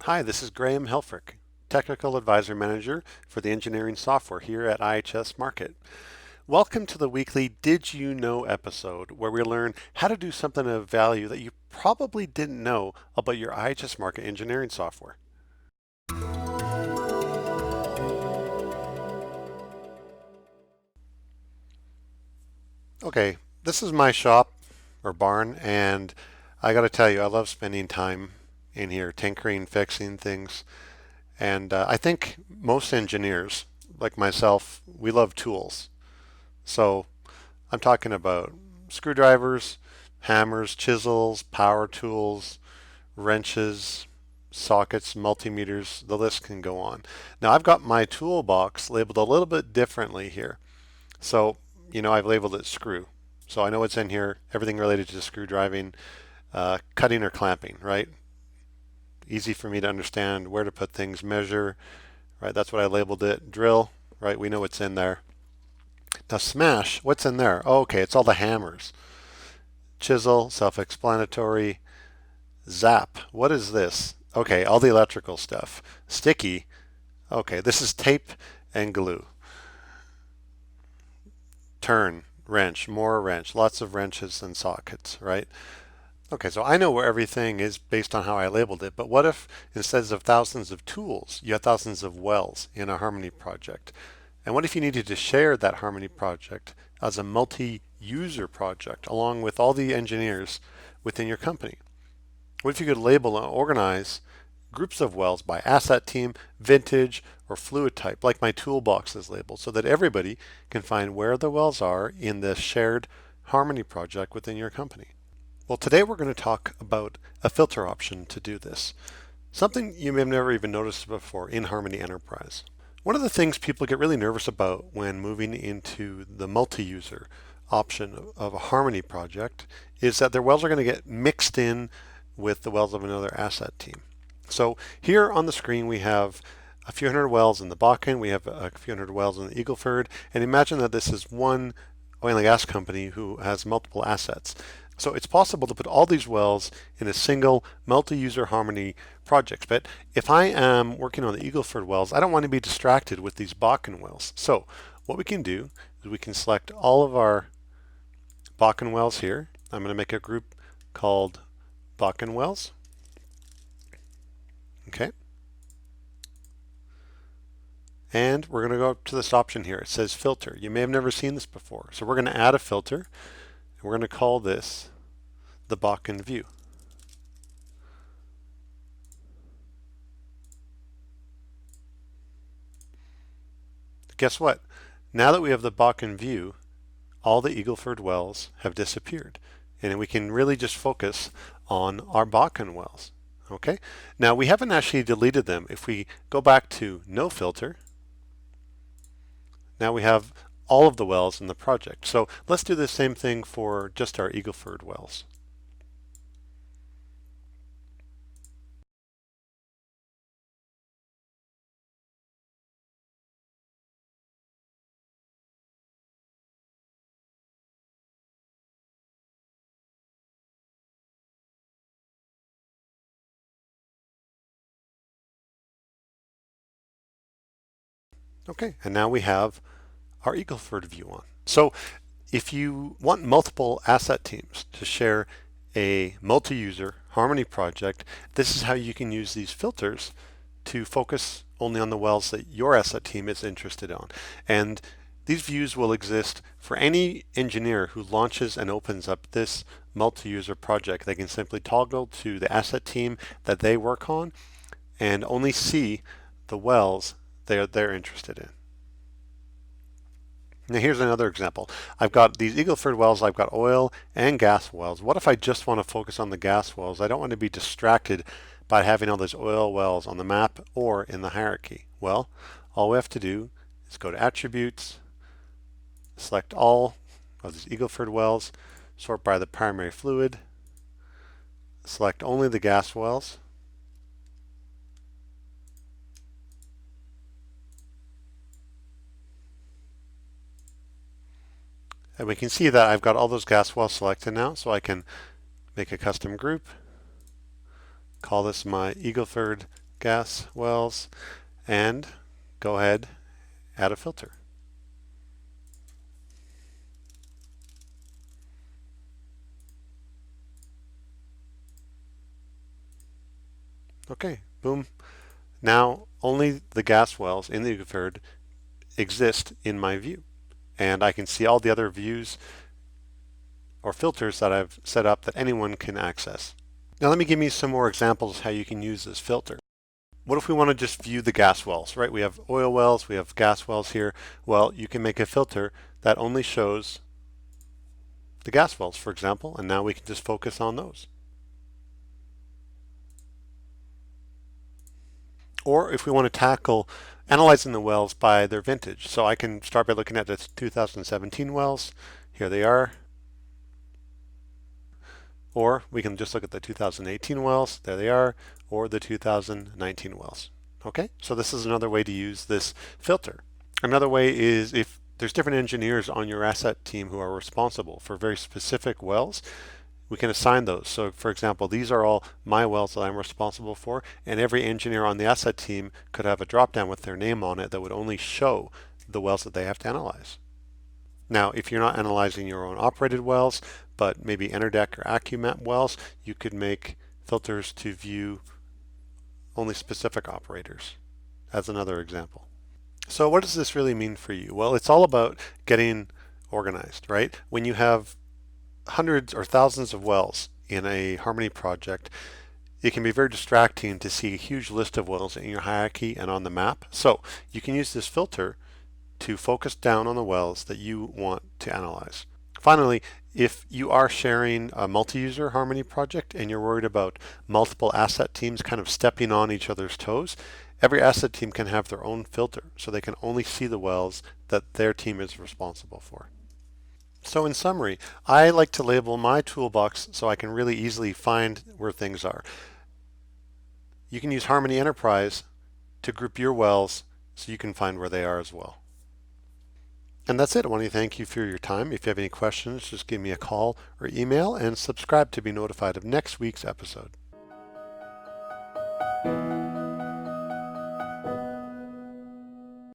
Hi, this is Graham Helfrich, Technical Advisor Manager for the Engineering Software here at IHS Markit. Welcome to the weekly Did You Know episode, where we learn how to do something of value that you probably didn't know about your IHS Markit engineering software. Okay, this is my shop or barn, and I got to tell you, I love spending time in here tinkering, fixing things. And I think most engineers, like myself, we love tools. So I'm talking about screwdrivers, hammers, chisels, power tools, wrenches, sockets, multimeters, the list can go on. Now I've got my toolbox labeled a little bit differently here. So, I've labeled it screw. So I know what's in here, everything related to screw driving, cutting or clamping, right? Easy for me to understand where to put things, measure, right? That's what I labeled it. Drill, right? We know what's in there. Now smash, what's in there? Oh, okay, it's all the hammers. Chisel, self-explanatory. Zap, what is this? Okay, all the electrical stuff. Sticky, okay, this is tape and glue. Turn, wrench, more wrench, lots of wrenches and sockets, right? Okay, so I know where everything is based on how I labeled it, but what if instead of thousands of tools, you have thousands of wells in a Harmony project? And what if you needed to share that Harmony project as a multi-user project along with all the engineers within your company? What if you could label and organize groups of wells by asset team, vintage, or fluid type, like my toolbox is labeled, so that everybody can find where the wells are in the shared Harmony project within your company? Well, today we're going to talk about a filter option to do this, something you may have never even noticed before in Harmony Enterprise. One of the things people get really nervous about when moving into the multi-user option of a Harmony project is that their wells are going to get mixed in with the wells of another asset team. So here on the screen we have a few hundred wells in the Bakken, we have a few hundred wells in the Eagleford, and imagine that this is one oil and gas company who has multiple assets. So it's possible to put all these wells in a single multi-user Harmony project. But if I am working on the Eagleford wells, I don't want to be distracted with these Bakken wells. So what we can do is we can select all of our Bakken wells here. I'm going to make a group called Bakken wells. Okay. And we're going to go up to this option here. It says filter. You may have never seen this before. So we're going to add a filter. And we're going to call this the Bakken view. Guess what? Now that we have the Bakken view, all the Eagleford wells have disappeared. And we can really just focus on our Bakken wells. Okay. Now we haven't actually deleted them. If we go back to no filter, now we have all of the wells in the project. So let's do the same thing for just our Eagleford wells. Okay, and now we have our Eagleford view on. So if you want multiple asset teams to share a multi-user Harmony project, this is how you can use these filters to focus only on the wells that your asset team is interested in. And these views will exist for any engineer who launches and opens up this multi-user project. They can simply toggle to the asset team that they work on and only see the wells they're interested in. Now here's another example. I've got these Eagleford wells, I've got oil and gas wells. What if I just want to focus on the gas wells? I don't want to be distracted by having all those oil wells on the map or in the hierarchy. Well, all we have to do is go to Attributes, select all of these Eagleford wells, sort by the primary fluid, select only the gas wells, and we can see that I've got all those gas wells selected now, so I can make a custom group, call this my Eagleford gas wells, and go ahead, add a filter. Okay, boom. Now only the gas wells in the Eagle Ford exist in my view. And I can see all the other views or filters that I've set up that anyone can access. Now let me give you some more examples of how you can use this filter. What if we want to just view the gas wells, right? We have oil wells, we have gas wells here. Well, you can make a filter that only shows the gas wells, for example, and now we can just focus on those. Or if we want to tackle analyzing the wells by their vintage. So I can start by looking at the 2017 wells. Here they are. Or we can just look at the 2018 wells. There they are. Or the 2019 wells. Okay, so this is another way to use this filter. Another way is if there's different engineers on your asset team who are responsible for very specific wells, we can assign those. So for example, these are all my wells that I'm responsible for, and every engineer on the asset team could have a drop-down with their name on it that would only show the wells that they have to analyze. Now, if you're not analyzing your own operated wells, but maybe Interdeck or AccuMap wells, you could make filters to view only specific operators, as another example. So what does this really mean for you? Well, it's all about getting organized, right? When you have hundreds or thousands of wells in a Harmony project, it can be very distracting to see a huge list of wells in your hierarchy and on the map. So you can use this filter to focus down on the wells that you want to analyze. Finally, if you are sharing a multi-user Harmony project and you're worried about multiple asset teams kind of stepping on each other's toes, every asset team can have their own filter, so they can only see the wells that their team is responsible for. So in summary, I like to label my toolbox so I can really easily find where things are. You can use Harmony Enterprise to group your wells so you can find where they are as well. And that's it. I want to thank you for your time. If you have any questions, just give me a call or email and subscribe to be notified of next week's episode.